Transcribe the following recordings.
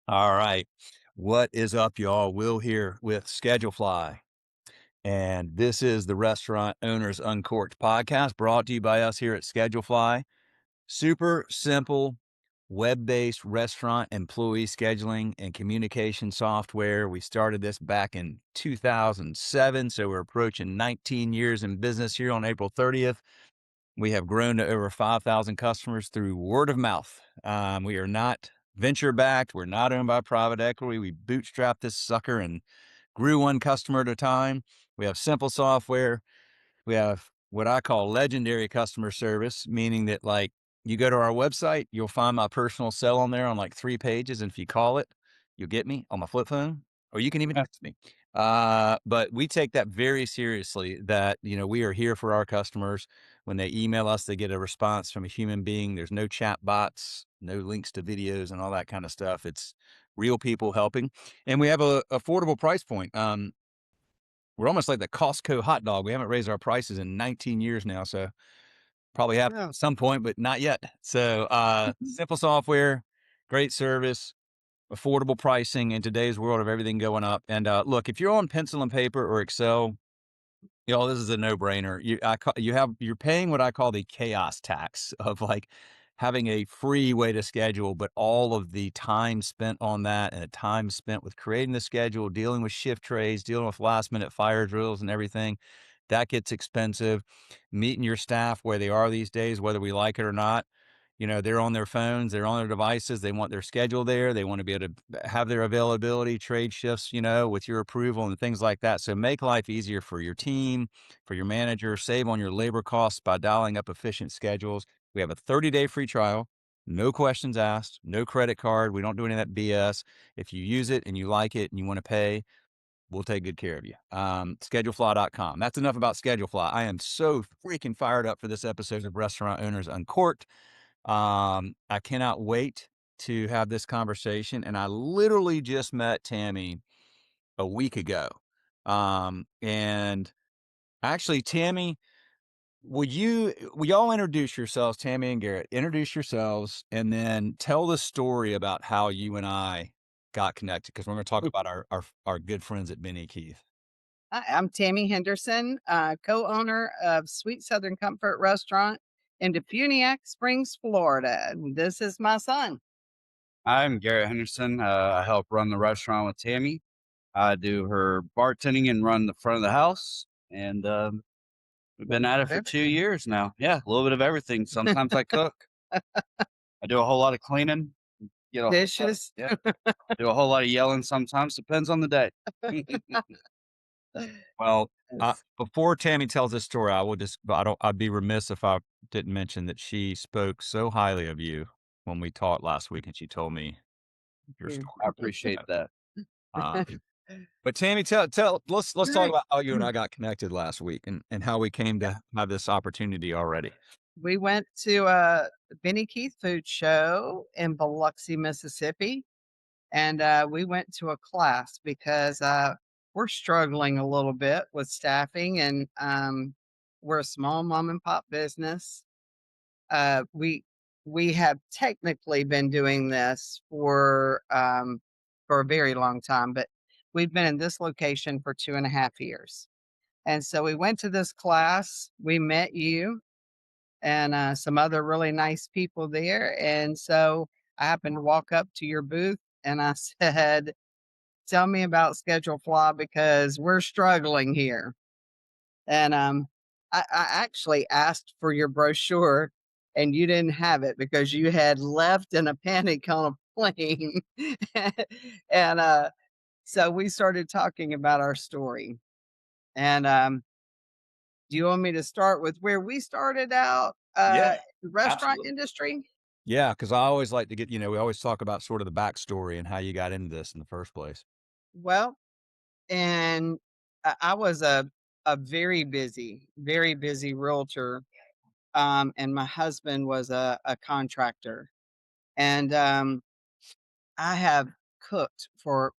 All right. What is up, y'all? Will here with Schedulefly. And this is the Restaurant Owners Uncorked podcast brought to you by us here at Schedulefly. Super simple web-based restaurant employee scheduling and communication software. We started this back in 2007, so we're approaching 19 years in business here on April 30th. We have grown to over 5,000 customers through word of mouth. We are not venture backed. We're not owned by private equity. We bootstrapped this sucker and grew one customer at a time. We have simple software. We have what I call legendary customer service, meaning that like you go to our website, you'll find my personal cell on there on like 3 pages. And if you call it, you'll get me on my flip phone, or you can even text me. But we take that very seriously that, we are here for our customers. When they email us, they get a response from a human being. There's no chat bots, no links to videos and all that kind of stuff. It's real people helping. And we have a affordable price point. We're almost like the Costco hot dog. We haven't raised our prices in 19 years now, so probably have to Yeah. at some point, but not yet. So, simple software, great service, affordable pricing in today's world of everything going up. And look, if you're on pencil and paper or Excel, this is a no-brainer. You're paying what I call the chaos tax of like having a free way to schedule, but all of the time spent on that and the time spent with creating the schedule, dealing with shift trays, dealing with last minute fire drills and everything, that gets expensive. Meeting your staff where they are these days, whether we like it or not. They're on their phones, they're on their devices, they want their schedule there, they want to be able to have their availability, trade shifts, with your approval and things like that. So make life easier for your team, for your manager, save on your labor costs by dialing up efficient schedules. We have a 30-day free trial, no questions asked, no credit card. We don't do any of that BS. If you use it and you like it and you want to pay, we'll take good care of you. Schedulefly.com. That's enough about Schedulefly. I am so freaking fired up for this episode of Restaurant Owners Uncorked. I cannot wait to have this conversation. And I literally just met Tammy a week ago. And actually, Tammy, will y'all introduce yourselves, Tammy and Garrett? Introduce yourselves and then tell the story about how you and I got connected, because we're going to talk about our good friends at Benny Keith. Hi, I'm Tammy Henderson, co-owner of Sweet Southern Comfort Restaurant in DeFuniak Springs, Florida. And this is my son. I'm Garrett Henderson. I help run the restaurant with Tammy. I do her bartending and run the front of the house. And we've been at it for 2 years now. Yeah, a little bit of everything. Sometimes I cook. I do a whole lot of cleaning. Dishes. Yeah, do a whole lot of yelling sometimes. Depends on the day. Well, Yes. before Tammy tells this story, I'd be remiss if I didn't mention that she spoke so highly of you when we talked last week, and she told me your You. I story. appreciate that. Um, but Tammy, let's talk Right. about how you and I got connected last week and how we came to have this opportunity already. We went to a Benny Keith food show in Biloxi, Mississippi, and we went to a class because we're struggling a little bit with staffing, and we're a small mom and pop business. uh, we we have technically been doing this for a very long time, but we've been in this location for 2.5 years. And so we went to this class. We met you and some other really nice people there. And so I happened to walk up to your booth and I said, "Tell me about Schedule Fly because we're struggling here." And I actually asked for your brochure and you didn't have it because you had left in a panic on a plane. And so we started talking about our story. And do you want me to start with where we started out, Yeah, the restaurant absolutely. industry? Yeah, because I always like to get, we always talk about sort of the backstory and how you got into this in the first place. Well, and I was a very busy realtor. And my husband was a contractor. And I have cooked for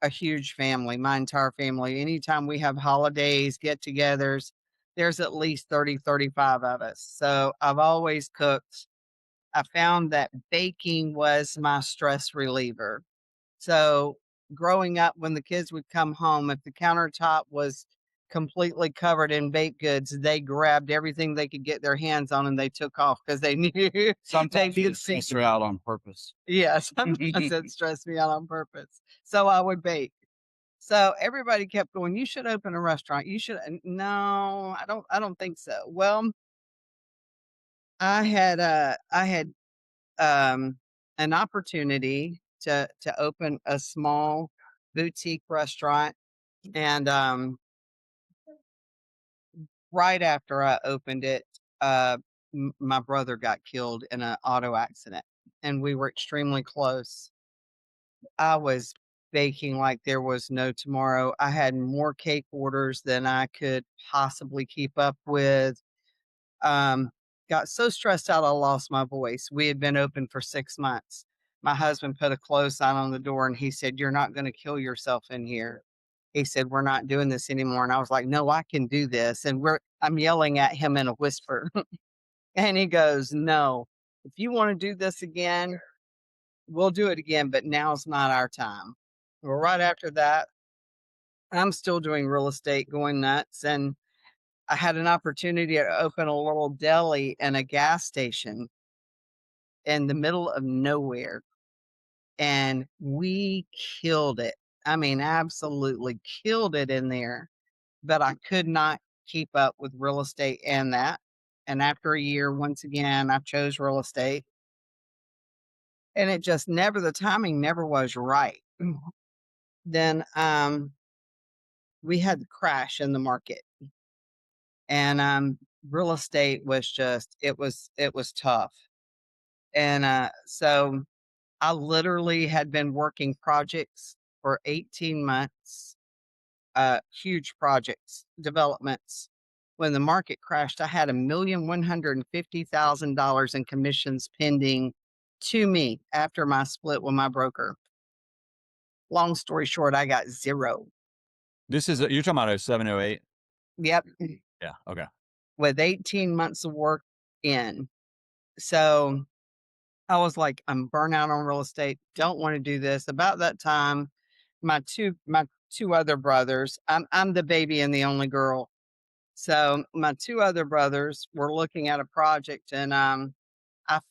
a huge family, my entire family. Anytime we have holidays, get togethers, there's at least 30, 35 of us. So I've always cooked. I found that baking was my stress reliever. So growing up, when the kids would come home, if the countertop was completely covered in baked goods, they grabbed everything they could get their hands on and they took off because they knew they Sometimes you did just see. stress her out on purpose. Yeah, sometimes it stressed me out on purpose. So I would bake. So everybody kept going, "You should open a restaurant. You should." No, I don't think so. Well, I had an opportunity to open a small boutique restaurant, and right after I opened it, my brother got killed in an auto accident, and we were extremely close. I was baking like there was no tomorrow. I had more cake orders than I could possibly keep up with. Um, got so stressed out, I lost my voice. We had been open for 6 months. My husband put a close sign on the door and he said, "You're not going to kill yourself in here." He said, "We're not doing this anymore." And I was like, "No, I can do this." And I'm yelling at him in a whisper. And he goes, "No, if you want to do this again, we'll do it again, but now's not our time." Well, right after that, I'm still doing real estate, going nuts. And I had an opportunity to open a little deli and a gas station in the middle of nowhere. And we killed it. I mean, absolutely killed it in there. But I could not keep up with real estate and that. And after a year, once again, I chose real estate. And it just never, the timing never was right. Then we had the crash in the market. And real estate was just, it was tough. And so I literally had been working projects for 18 months, huge projects, developments. When the market crashed, I had $1,150,000 in commissions pending to me after my split with my broker. Long story short, I got zero. This is you're talking about 07, 08? Yep. Yeah. Okay. With 18 months of work in. So I was like, I'm burnout on real estate. Don't want to do this. About that time, my two other brothers, I'm the baby and the only girl. So my two other brothers were looking at a project, and I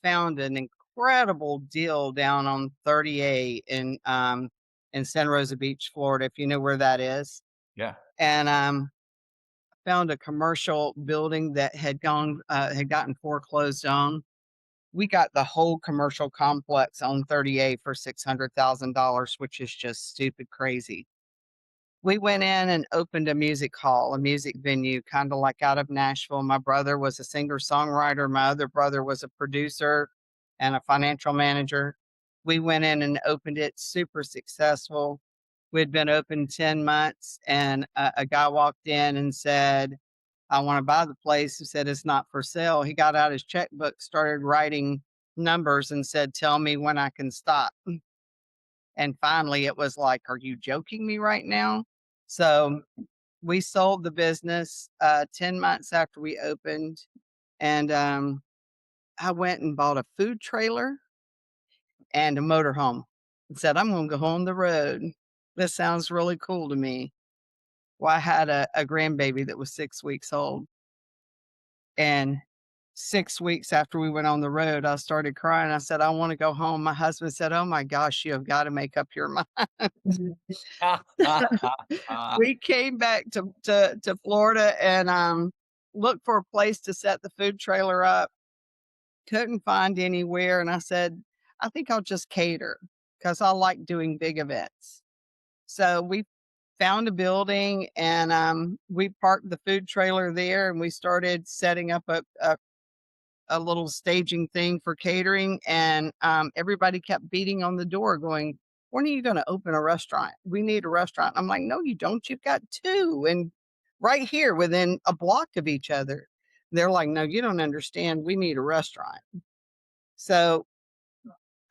found an incredible deal down on 30A in Santa Rosa Beach, Florida, if you know where that is. Yeah. And found a commercial building that had gotten foreclosed on. We got the whole commercial complex on 30A for $600,000, which is just stupid crazy. We went in and opened a music hall, a music venue, kind of like out of Nashville. My brother was a singer songwriter. My other brother was a producer and a financial manager. We went in and opened it, super successful. We'd been open 10 months, and a guy walked in and said, "I want to buy the place." He said, "It's not for sale." He got out his checkbook, started writing numbers, and said, "Tell me when I can stop." And finally, it was like, "Are you joking me right now?" So we sold the business 10 months after we opened. And I went and bought a food trailer and a motorhome and said, "I'm going to go on the road. This sounds really cool to me." Well, I had a grandbaby that was 6 weeks old. And 6 weeks after we went on the road, I started crying. I said, "I want to go home." My husband said, "Oh my gosh, you have got to make up your mind." We came back to Florida and looked for a place to set the food trailer up. Couldn't find anywhere. And I said, "I think I'll just cater because I like doing big events." So we found a building, and we parked the food trailer there, and we started setting up a little staging thing for catering. And everybody kept beating on the door going, "When are you going to open a restaurant? We need a restaurant." I'm like, "No, you don't. You've got two, and right here within a block of each other." They're like, "No, you don't understand. We need a restaurant." So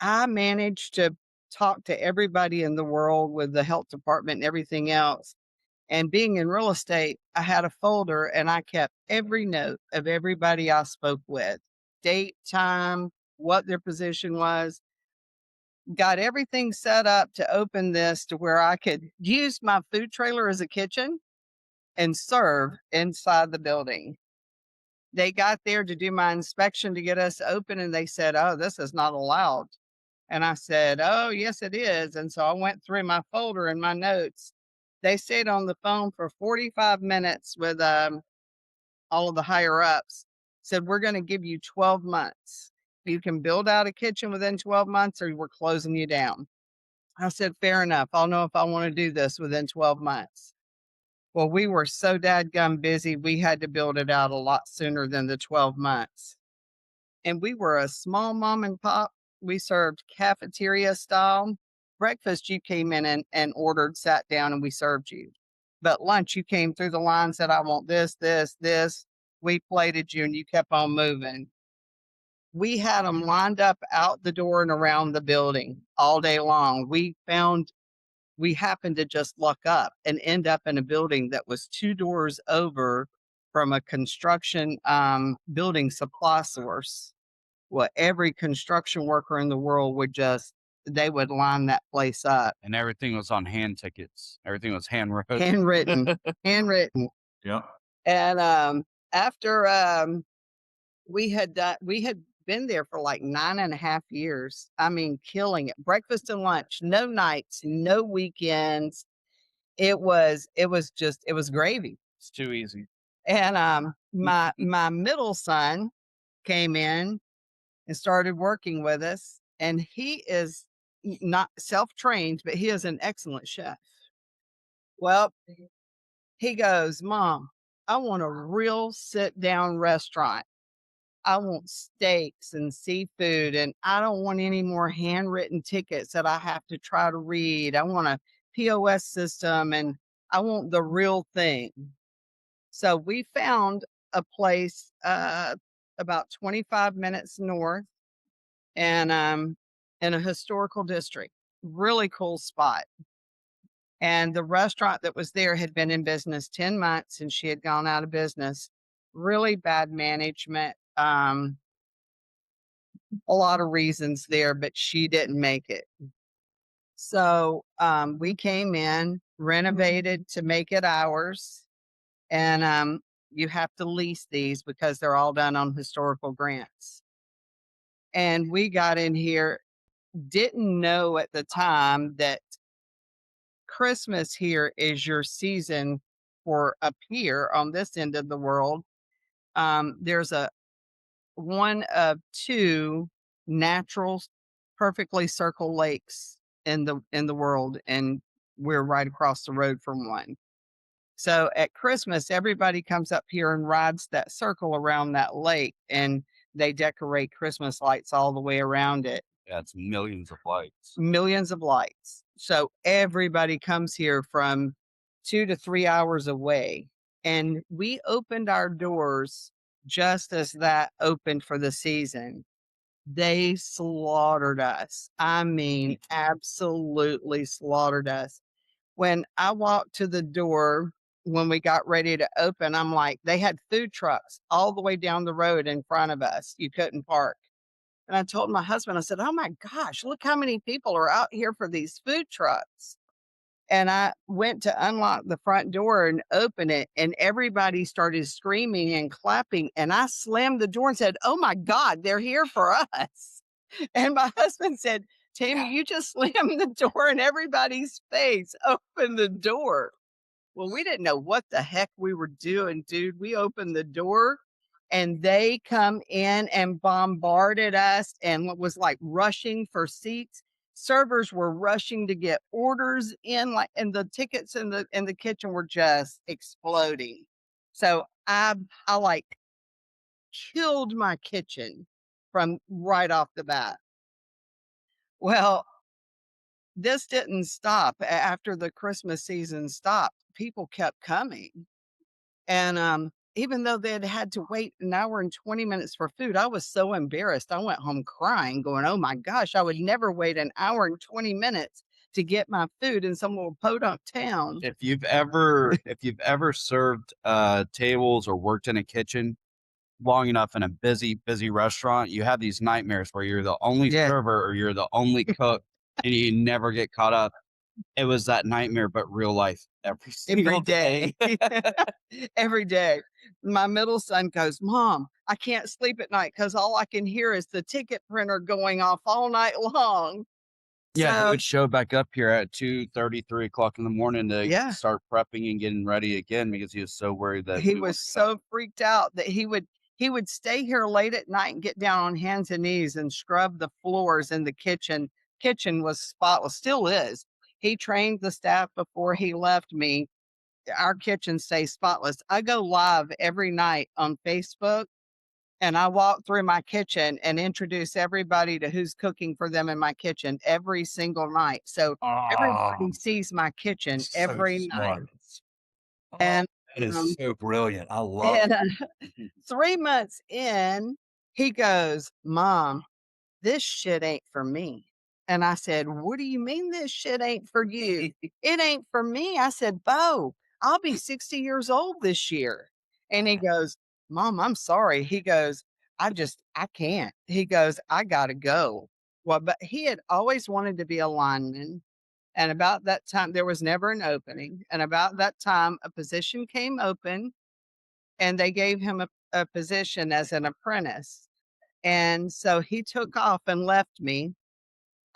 I managed to talk to everybody in the world with the health department and everything else. And being in real estate, I had a folder and I kept every note of everybody I spoke with, date, time, what their position was. got everything set up to open this to where I could use my food trailer as a kitchen and serve inside the building. They got there to do my inspection to get us open, and they said, "Oh, this is not allowed." And I said, "Oh, yes, it is." And so I went through my folder and my notes. They stayed on the phone for 45 minutes with all of the higher ups, said, "We're going to give you 12 months. You can build out a kitchen within 12 months or we're closing you down." I said, "Fair enough. I'll know if I want to do this within 12 months." Well, we were so dadgum busy, we had to build it out a lot sooner than the 12 months. And we were a small mom and pop. We served cafeteria style. Breakfast, you came in and ordered, sat down, and we served you. But lunch, you came through the line, said, "I want this, this, this." We plated you and you kept on moving. We had them lined up out the door and around the building all day long. We happened to just luck up and end up in a building that was 2 doors over from a construction building supply source. Well, every construction worker in the world they would line that place up. And everything was on hand tickets. Everything was handwritten. Handwritten. Yep. And after we had been there for like 9.5 years. I mean, killing it. Breakfast and lunch, no nights, no weekends. It was gravy. It's too easy. And my middle son came in and started working with us, and he is not self-trained, but he is an excellent chef. Well, he goes, "Mom, I want a real sit-down restaurant. I want steaks and seafood, and I don't want any more handwritten tickets that I have to try to read. I want a POS system, and I want the real thing." So we found a place about 25 minutes north, and in a historical district. Really cool spot. And the restaurant that was there had been in business 10 months and she had gone out of business. Really bad management. A lot of reasons there, but she didn't make it. So we came in, renovated to make it ours. And you have to lease these because they're all done on historical grants. And we got in here, didn't know at the time that Christmas here is your season for up here on this end of the world. There's one of 2 natural, perfectly circle lakes in the world, and we're right across the road from one. So at Christmas, everybody comes up here and rides that circle around that lake, and they decorate Christmas lights all the way around it. Yeah, it's millions of lights. Millions of lights. So everybody comes here from 2 to 3 hours away. And we opened our doors just as that opened for the season. They slaughtered us. I mean, absolutely slaughtered us. When I walked to the door, when we got ready to open, I'm like, they had food trucks all the way down the road in front of us. You couldn't park. And I told my husband, I said, "Oh my gosh, look how many people are out here for these food trucks." And I went to unlock the front door and open it, and everybody started screaming and clapping. And I slammed the door and said, "Oh my God, they're here for us." And my husband said, "Tammy, you just slammed the door in everybody's face. Open the door." Well, we didn't know what the heck we were doing, dude. We opened the door and they come in and bombarded us and what was like rushing for seats. Servers were rushing to get orders in, like, and the tickets in the kitchen were just exploding. So I like killed my kitchen from right off the bat. Well, this didn't stop after the Christmas season stopped. People kept coming. And even though they had to wait an hour and 20 minutes for food, I was so embarrassed. I went home crying, going, "Oh my gosh, I would never wait an hour and 20 minutes to get my food in some little podunk town." If you've ever served tables or worked in a kitchen long enough in a busy restaurant, you have these nightmares where you're the only Yeah. server or you're the only cook and you never get caught up. It was that nightmare, but real life every single Every day. Every day. My middle son goes, "Mom, I can't sleep at night because all I can hear is the ticket printer going off all night long." Yeah, he So, would show back up here at 2:30, 3 o'clock in the morning to yeah, start prepping and getting ready again because he was so worried that he we was wouldn't get up. so freaked out that he would stay here late at night and get down on hands and knees and scrub the floors in the kitchen. Kitchen was spotless, still is. He trained the staff before he left me. Our kitchen stays spotless. I go live every night on Facebook and I walk through my kitchen and introduce everybody to who's cooking for them in my kitchen every single night. So Oh, everybody sees my kitchen so every night. smart. Oh, And that is um, so brilliant. I love and 3 months in, he goes, "Mom, this shit ain't for me." And I said, "What do you mean this shit ain't for you?" "It ain't for me." I said, "Bo, I'll be 60 years old this year." And he goes, "Mom, I'm sorry." He goes, I can't." He goes, "I gotta go." Well, but he had always wanted to be a lineman. And about that time, there was never an opening. And about that time, a position came open and they gave him a position as an apprentice. And so he took off and left me.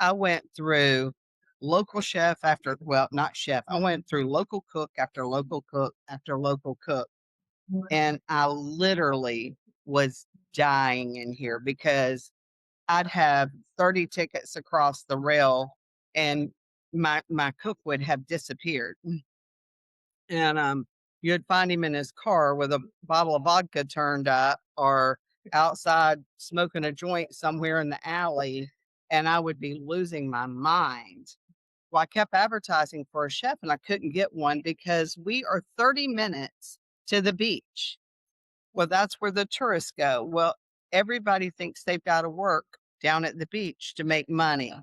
I went through local chef after, well, not chef. I went through local cook after local cook after local cook. And I literally was dying in here because I'd have 30 tickets across the rail and my cook would have disappeared. And you'd find him in his car with a bottle of vodka turned up or outside smoking a joint somewhere in the alley, and I would be losing my mind. Well, I kept advertising for a chef and I couldn't get one because we are 30 minutes to the beach. Well, that's where the tourists go. Well, everybody thinks they've got to work down at the beach to make money.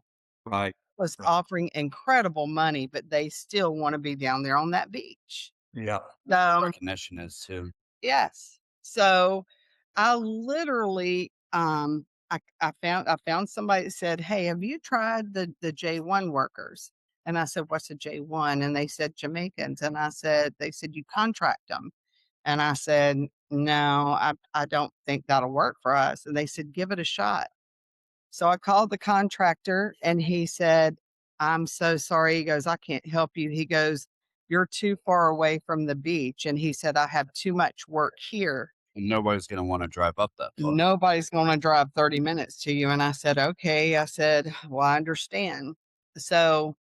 right. Was Right. offering incredible money, but they still want to be down there on that beach. Yeah. Recognition is too. Yes. So I literally I found somebody that said, "Hey, have you tried the J1 workers?" And I said, "What's a J1?" And they said Jamaicans. And I said, they said, "You contract them." And I said, "No, I don't think that'll work for us." And they said, "Give it a shot." So I called the contractor and he said, "I'm so sorry." He goes, "I can't help you." He goes, "You're too far away from the beach." And he said, "I have too much work here. And nobody's gonna want to drive up that far. Nobody's going to drive 30 minutes to you." And I said, "Okay." I said, "Well, I understand." So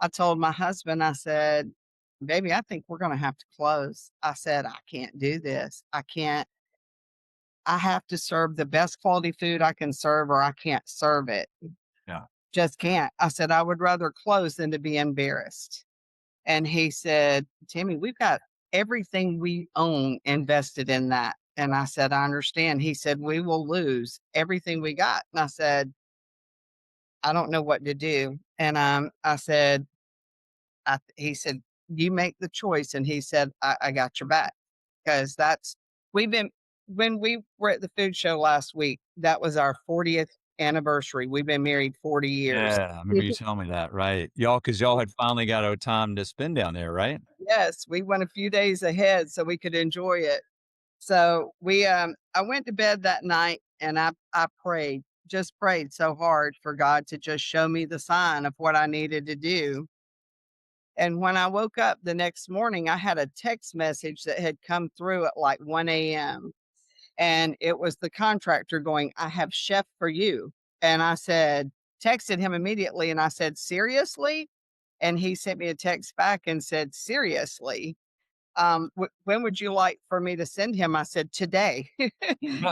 I told my husband, I said, "Baby, I think we're going to have to close." I said, "I can't do this. I can't. I have to serve the best quality food I can serve or I can't serve it. Yeah. Just can't." I said, "I would rather close than to be embarrassed." And he said, "Tammy, we've got everything we own invested in that." And I said, "I understand." He said, "We will lose everything we got." And I said, "I don't know what to do." And I said, he said, "You make the choice." And he said, I got your back. Because we've been, when we were at the food show last week, that was our 40th anniversary. We've been married 40 years. Yeah. I remember you telling me that, right? Because y'all had finally got a time to spend down there, right? Yes, we went a few days ahead so we could enjoy it. So I went to bed that night and I prayed, just prayed so hard for God to just show me the sign of what I needed to do. And when I woke up the next morning, I had a text message that had come through at like 1 a.m. And it was the contractor going, "I have chef for you." And I said, texted him immediately and I said, "Seriously?" And he sent me a text back and said, "Seriously? When would you like for me to send him?" I said, "Today."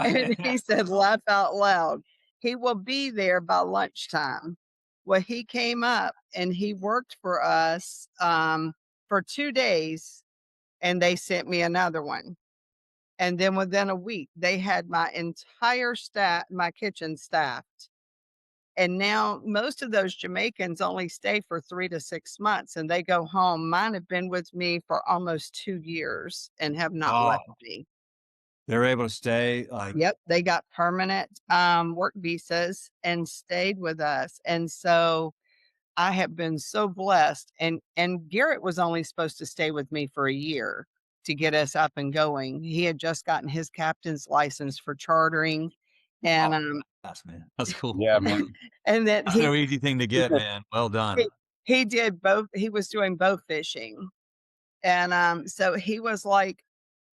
And he said, laugh out loud, "He will be there by lunchtime." Well, he came up and he worked for us for 2 days and they sent me another one. And then within a week, they had my entire staff, my kitchen staffed. And now most of those Jamaicans only stay for 3 to 6 months and they go home. Mine have been with me for almost 2 years and have not Oh, left me. they're able to stay Yep, they got permanent work visas and stayed with us. And so I have been so blessed, and Garrett was only supposed to stay with me for a year to get us up and going. He had just gotten his captain's license for chartering, and, Oh, that's man. That's cool. Yeah, man. and then That's no easy thing to get, man. Well done. he did both. He was doing both fishing, and, so he was like,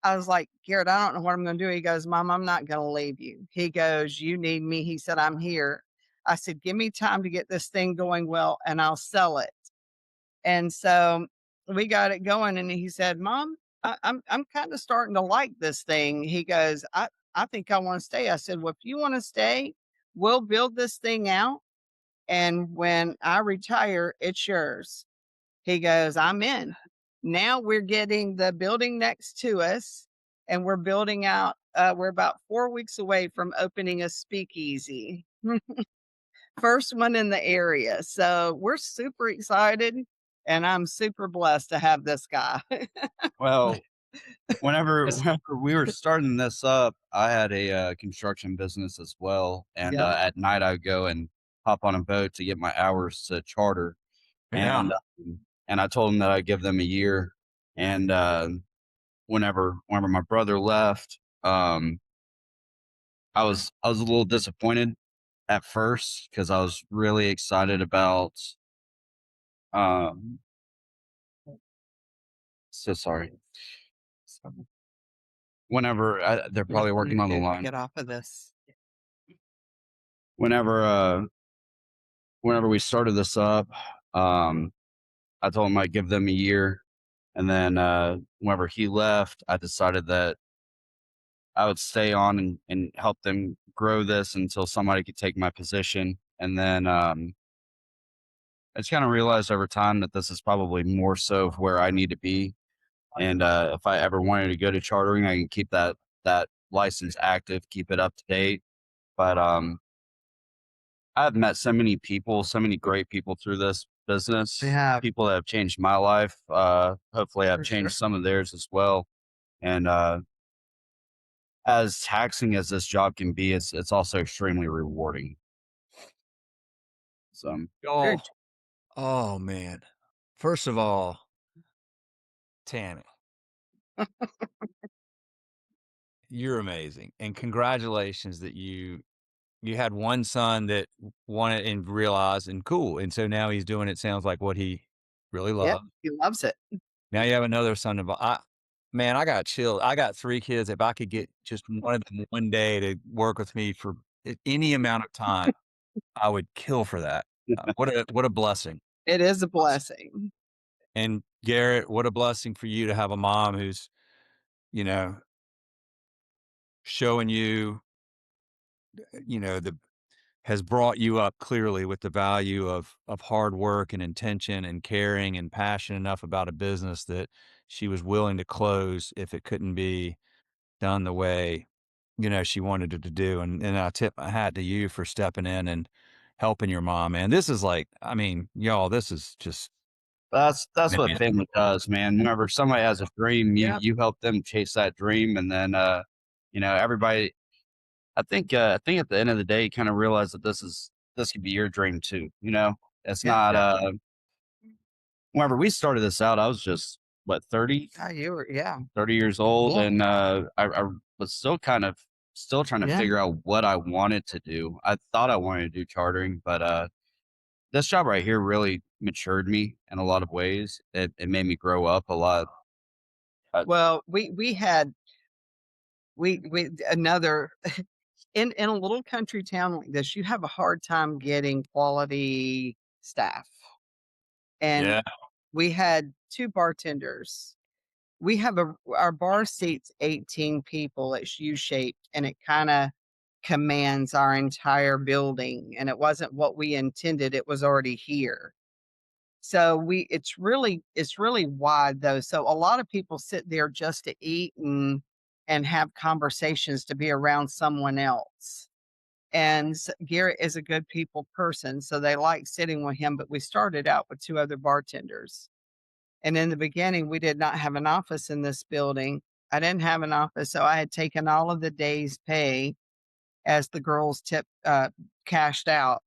I was like, "Garrett, I don't know what I'm gonna do." He goes, "Mom, I'm not gonna leave you." He goes, "You need me." He said, "I'm here." I said, "Give me time to get this thing going well, and I'll sell it." And so we got it going, and he said, "Mom, I'm kind of starting to like this thing." He goes, I think I want to stay." I said, "Well, if you want to stay, we'll build this thing out, and when I retire, it's yours." He goes, "I'm in." Now we're getting the building next to us, and we're building out. We're about 4 weeks away from opening a speakeasy. First one in the area. So we're super excited, and I'm super blessed to have this guy. Well, whenever It's whenever we were starting this up, I had a construction business as well, and Yeah. at night I would go and hop on a boat to get my hours to charter, yeah. and I told them that I'd give them a year, and whenever my brother left, I was a little disappointed at first because I was really excited about um so sorry. Whenever they're Yes, probably I working need on the to line. get off of this. Whenever whenever we started this up, um I told him I'd give them a year, and then whenever he left, I decided that I would stay on and help them grow this until somebody could take my position. And then I just kind of realized over time that this is probably more so of where I need to be. And if I ever wanted to go to chartering, I can keep that license active, keep it up to date. But I've met so many people, so many great people through this We business, have, people that have changed my life. Hopefully I've for sure. changed some of theirs as well. And as taxing as this job can be, it's also extremely rewarding. So Oh, Very oh man. First of all, Tammy, you're amazing. And congratulations that you had one son that wanted and realized and cool. And so now he's doing it sounds like what he really Yeah, loves. he loves it. Now you have another son involved. Man, I got chilled. I got 3 kids. If I could get just one of them one day to work with me for any amount of time, I would kill for that. What a blessing. It is a Blessing. blessing. And Garrett, what a blessing for you to have a mom who's, you know, showing you, the has brought you up clearly with the value of hard work and intention and caring and passion enough about a business that she was willing to close if it couldn't be done the way, she wanted it to do. And I tip my hat to you for stepping in and helping your mom, man. This is like, I mean, y'all, this is just, that's what man. family does, man. Whenever somebody has a dream, you Yeah. you help them chase that dream, and then everybody. I think at the end of the day, you kind of realize that this could be your dream too. It's Yeah. not. Definitely. Whenever we started this out, I was just what 30, Oh, you were, yeah. 30 years old, Yeah. and I was still trying to Yeah. figure out what I wanted to do. I thought I wanted to do chartering, but this job right here really matured me in a lot of ways. It made me grow up a lot. Well, we had we another in a little country town like this, you have a hard time getting quality staff. And Yeah. we had 2 bartenders. We have our bar seats 18 people. It's U-shaped, and it kinda commands our entire building, and it wasn't what we intended, it was already here. So it's really wide though. So a lot of people sit there just to eat and have conversations to be around someone else. And Garrett is a good people person, so they like sitting with him. But we started out with 2 other bartenders. And in the beginning, we did not have an office in this building. I didn't have an office, so I had taken all of the day's pay as the girls cashed out.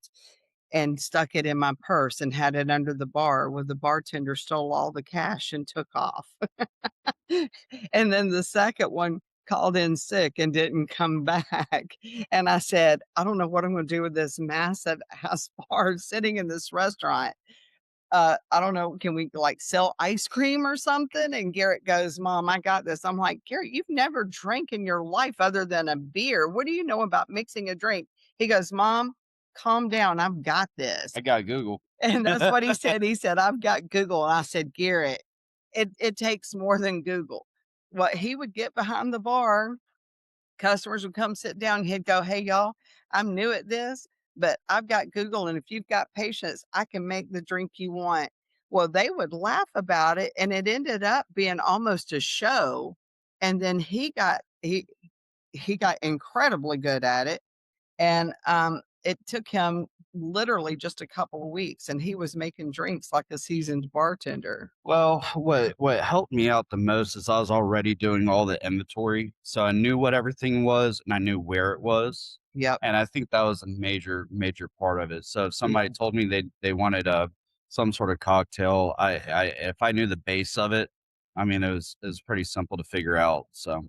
and stuck it in my purse and had it under the bar. Well, the bartender stole all the cash and took off. And then the second one called in sick and didn't come back. And I said, I don't know what I'm going to do with this massive ass bar sitting in this restaurant. I don't know, can we like sell ice cream or something? And Garrett goes, Mom, I got this. I'm like, Garrett, you've never drank in your life other than a beer. What do you know about mixing a drink? He goes, Mom, calm down. I've got this. I got Google. And that's what he said. He said, I've got Google. And I said, Garrett, it takes more than Google. What he would get behind the bar, customers would come sit down. He'd go, hey, y'all, I'm new at this, but I've got Google. And if you've got patience, I can make the drink you want. Well, they would laugh about it. And it ended up being almost a show. And then he got incredibly good at it. And it took him literally just a couple of weeks, and he was making drinks like a seasoned bartender. Well, what helped me out the most is I was already doing all the inventory, so I knew what everything was and I knew where it was, Yep. and I think that was a major part of it. So if somebody told me they wanted some sort of cocktail, I if I knew the base of it, I mean it was pretty simple to figure out. So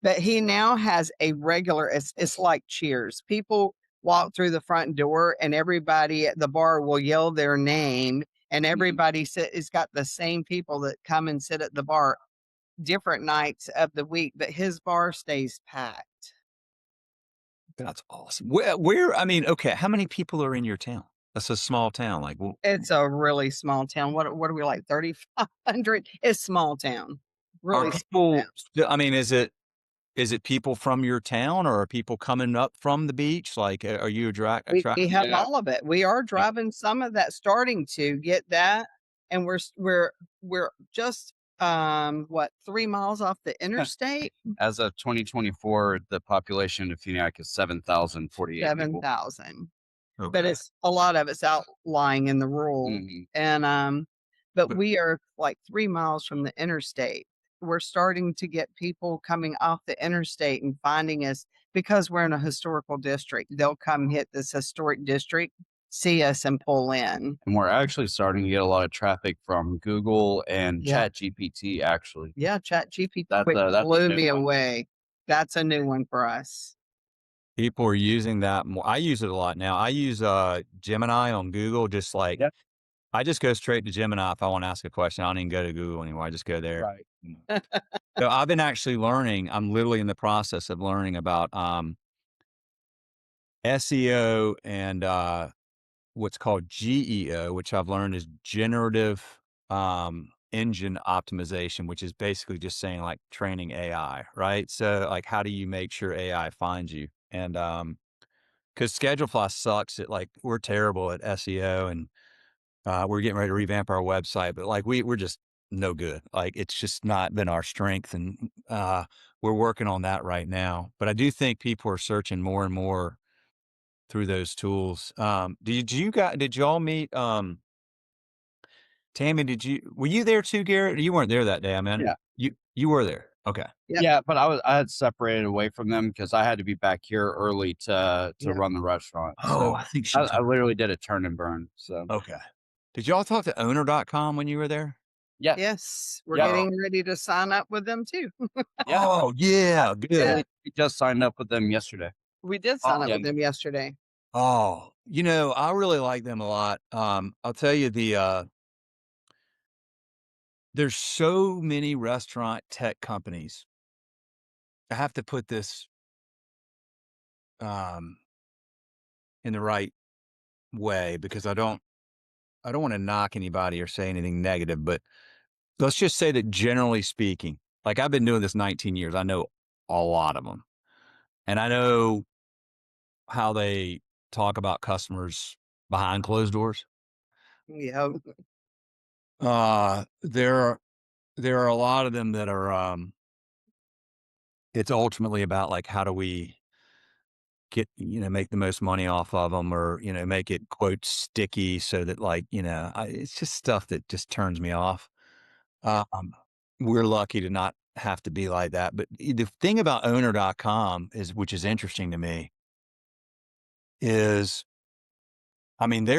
But he now has a regular, it's like Cheers. People walk through the front door and everybody at the bar will yell their name, and everybody has got the same people that come and sit at the bar different nights of the week, but his bar stays packed. That's awesome. Where I mean, okay, how many people are in your town? That's a small town. Like, well, It's a really small town. What are we like 3,500? It's small town. are Really small people town. I mean, is it people from your town, or are people coming up from the beach? Like, are you We have yeah, all of it. We are driving some of that, starting to get that, and we're just, what, 3 miles off the interstate? as of 2024, the population of DeFuniak is 7,048 people. 7,000. But Okay. it's a lot of it's outlying in the rural, Mhm. and, but But we are like 3 miles from the interstate. We're starting to get people coming off the interstate and finding us because we're in a historical district. They'll come hit this historic district, see us, and pull in. And we're actually starting to get a lot of traffic from Google and Yeah. ChatGPT, actually. Yeah, ChatGPT, That's which a blew new me one. away. That's a new one for us. people are using that more. I use it a lot now. I use Gemini on Google, just like Yep. I just go straight to Gemini if I want to ask a question. I don't even go to Google anymore. I just go there. Right. So I've been actually learning. I'm literally in the process of learning about SEO and what's called GEO, which I've learned is generative engine optimization, which is basically just saying like training AI, right? So like, how do you make sure AI finds you? And because Schedulefly sucks at, like, we're terrible at SEO, and we're getting ready to revamp our website, but like we're just no good. Like, it's just not been our strength, and we're working on that right now. But I do think people are searching more and more through those tools. Did y'all meet Tammy? Were you there too, Garrett? You weren't there that day, man. Yeah. You were there. Okay. Yep. Yeah, but I had separated away from them because I had to be back here early to Yeah. run the restaurant. Oh, So I think she I literally did a turn and burn. So okay. Did y'all talk to owner.com when you were there? yeah, Yes, we're yeah, getting ready to sign up with them too. yeah. Oh, yeah, good. Yeah. We just signed up with them yesterday. We did sign up Yeah. with them yesterday. Oh, I really like them a lot. I'll tell you there's so many restaurant tech companies. I have to put this um in the right way because I don't want to knock anybody or say anything negative, but let's just say that generally speaking, like I've been doing this 19 years, I know a lot of them. And I know how they talk about customers behind closed doors. Yeah. There are a lot of them that are it's ultimately about like how do we make the most money off of them, or make it quote sticky so that like it's just stuff that just turns me off. Um, we're lucky to not have to be like that. But the thing about owner.com which is interesting to me, is I mean, they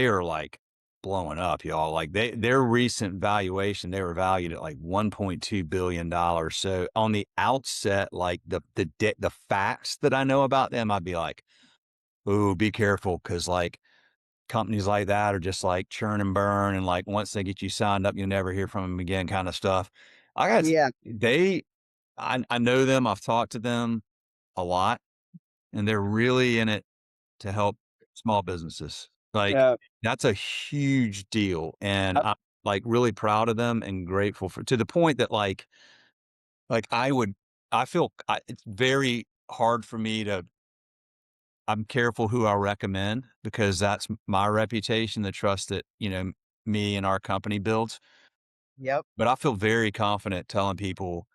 are like blowing up, y'all. Like their recent valuation, they were valued at like $1.2 billion. So on the outset, like the facts that I know about them, I'd be like, "Ooh, be careful," because like companies like that are just like churn and burn, and like once they get you signed up, you'll never hear from them again, kind of stuff. I got Yeah. they, I know them. I've talked to them a lot, and they're really in it to help small businesses. Like, Yeah. that's a huge deal, and I I'm, like, really proud of them and grateful for to the point that, like, I feel it's very hard for me to I'm careful who I recommend because that's my reputation, the trust that, me and our company builds, Yep. but I feel very confident telling people,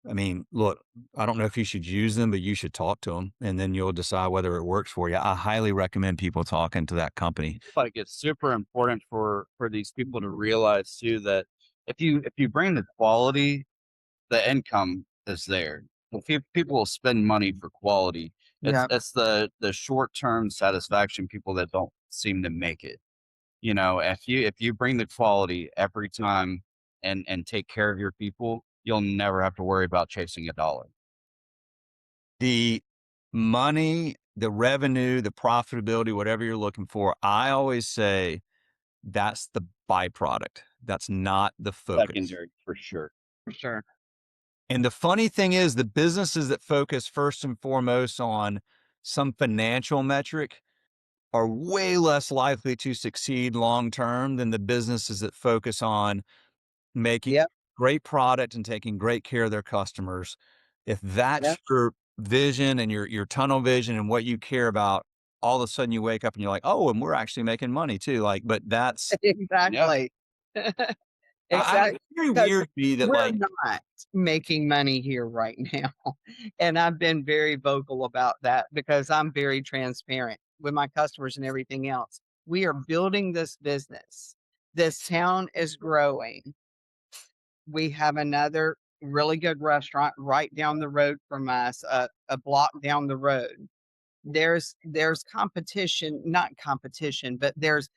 I mean, look, I don't know if you should use them, but you should talk to them, and then you'll decide whether it works for you. I highly recommend people talking to that company. like it's super important for these people to realize too that if you bring the quality, the income is there. If people will spend money for quality. Yep. It's the short term satisfaction people that don't seem to make it. If you bring the quality every time and take care of your people, you'll never have to worry about chasing a dollar. The money, the revenue, the profitability, whatever you're looking for, I always say that's the byproduct. That's not the focus. Secondary for sure. For sure. And the funny thing is, the businesses that focus first and foremost on some financial metric are way less likely to succeed long term than the businesses that focus on making Yep. great product and taking great care of their customers. If that's Yep. your vision and your tunnel vision and what you care about, all of a sudden you wake up and you're like, "Oh, and we're actually making money too." Like, but that's Yeah. Exactly. it's Exactly. very Because weird to me that we're like not making money here right now. And I've been very vocal about that because I'm very transparent with my customers and everything else. We are building this business. This town is growing. We have another really good restaurant right down the road from us, a block down the road. There's competition, not competition, but there's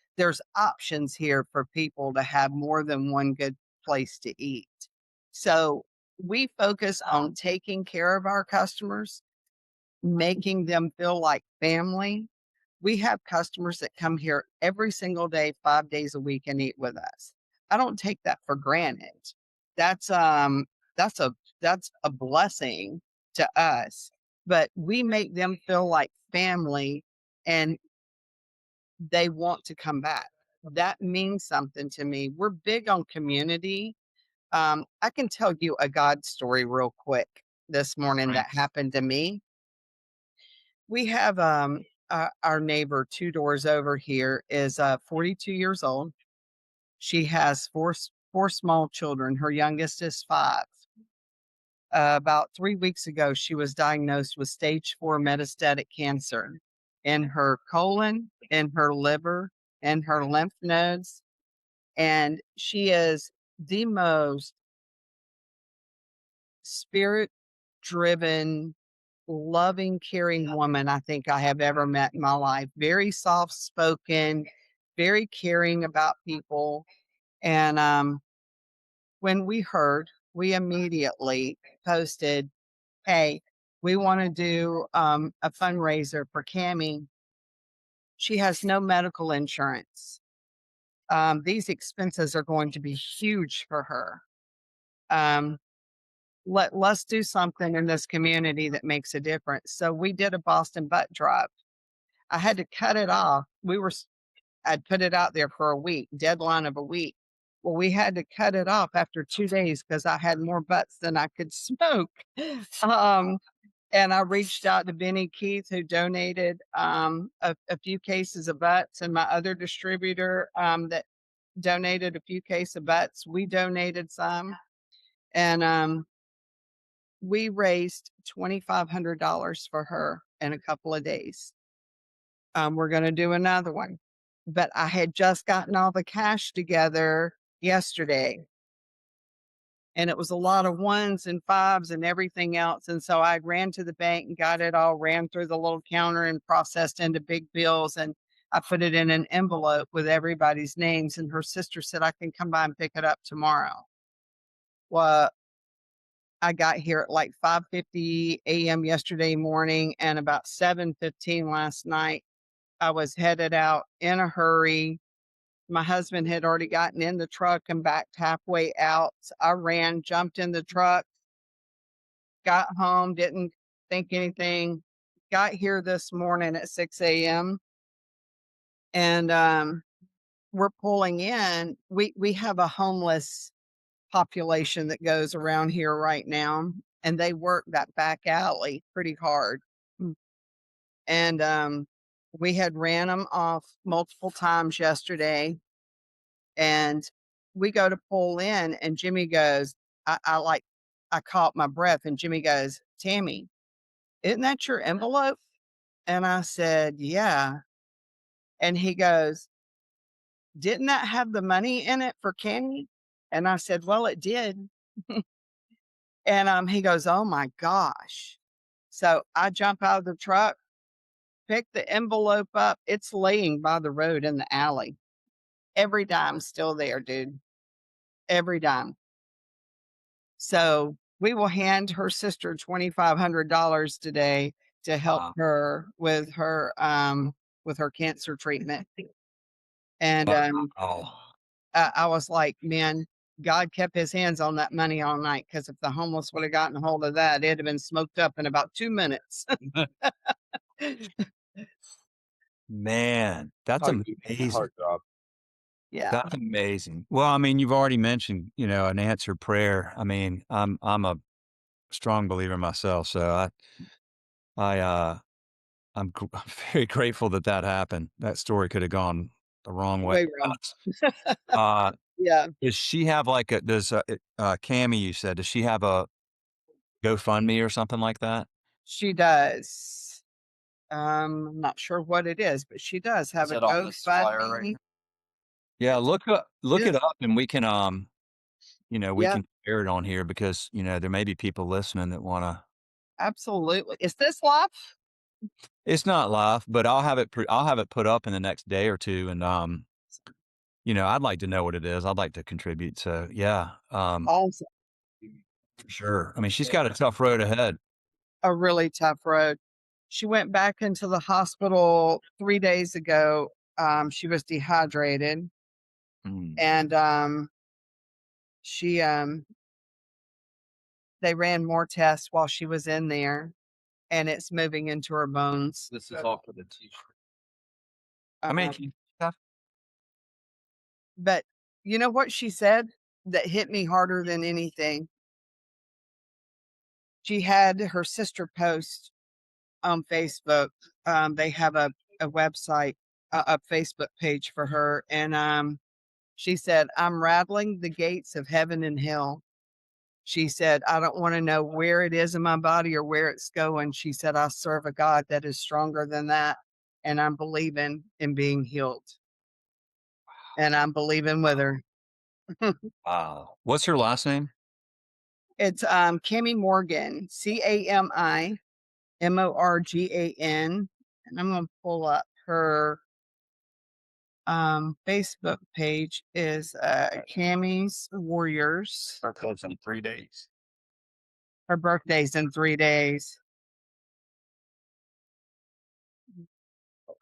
options here for people to have more than one good place to eat. So we focus on taking care of our customers, making them feel like family. We have customers that come here every single day, 5 days a week and eat with us. I don't take that for granted. That's that's a that's a blessing to us. But we make them feel like family and they want to come back. That means something to me. We're big on community. I can tell you a God story real quick this morning that happened to me. We have our neighbor 2 doors over here is 42 years old. She has four small children. Her youngest is 5. About 3 weeks ago, she was diagnosed with stage 4 metastatic cancer in her colon, in her liver, in her lymph nodes, and she is the most spirit driven, loving, caring woman I think I have ever met in my life. Very soft spoken, very caring about people. And when we heard, we immediately posted, "Hey, we want to do a fundraiser for Cami. She has no medical insurance. These expenses are going to be huge for her. Um, let's do something in this community that makes a difference." So we did a Boston butt drive. I had to cut it off. I'd put it out there for a week, deadline of a week. Well, we had to cut it off after 2 days because I had more butts than I could smoke. Um, and I reached out to Benny Keith, who donated a few cases of butts, and my other distributor that donated a few cases of butts. We donated some, and we raised $2,500 for her in a couple of days. We're going to do another one. But I had just gotten all the cash together yesterday, and it was a lot of ones and fives and everything else. And so I ran to the bank and got it all ran through the little counter and processed into big bills. And I put it in an envelope with everybody's names, and her sister said I can come by and pick it up tomorrow. Well, I got here at like 5:50 a.m. yesterday morning, and about 7:15 last night, I was headed out in a hurry. My husband had already gotten in the truck and backed halfway out. So I ran, jumped in the truck, got home, didn't think anything. Got here this morning at 6 a.m. and we're pulling in. We have a homeless population that goes around here right now, and they work that back alley pretty hard. And we had ran them off multiple times yesterday, and we go to pull in, and Jimmy goes, I caught my breath, and Jimmy goes, Tammy, isn't that your envelope? And I said, yeah. And he goes, didn't that have the money in it for Kenny? And I said, well, it did. And he goes, oh my gosh. So I jump out of the truck, pick the envelope up. It's laying by the road in the alley. Every dime's still there, dude. Every dime. So we will hand her sister $2,500 today to help her with her cancer treatment. And I was like, man, God kept his hands on that money all night, because if the homeless would have gotten a hold of that, it'd have been smoked up in about 2 minutes. Man, that's amazing. Hard job. Yeah. That's amazing. Well, I mean, you've already mentioned, an answered prayer. I mean, I'm a strong believer myself, so I'm very grateful that happened. That story could have gone the wrong way. Way wrong. Yeah. Does she have Cammie, you said, does she have a GoFundMe or something like that? She does. I'm not sure what it is, but she does have Is a it on this flyer right GoFundMe. here? Yeah, look it Yes. up, and we can, we Yeah, can share it on here, because, there may be people listening that wanna. absolutely. Is this live? It's not live, but I'll have it put up in the next day or 2, and, I'd like to know what it is. I'd like to contribute, so, yeah, Also, for sure. I mean, she's got a tough road ahead. a really tough road. She went back into the hospital 3 days ago. She was dehydrated, Mm. and she they ran more tests while she was in there, and it's moving into her bones. This is all for the t-shirt. I mean, Um, but you know what she said that hit me harder than anything? She had her sister post on Facebook. They have a website, a Facebook page for her. And she said, I'm rattling the gates of heaven and hell. She said, I don't want to know where it is in my body or where it's going. She said, I serve a God that is stronger than that. And I'm believing in being healed. And I'm believing with her. wow. What's her last name? It's Cammie Morgan, CAMI Morgan. And I'm going to pull up her Facebook page is Cammie's Warriors. Birthday's in 3 days. Her birthday's in 3 days.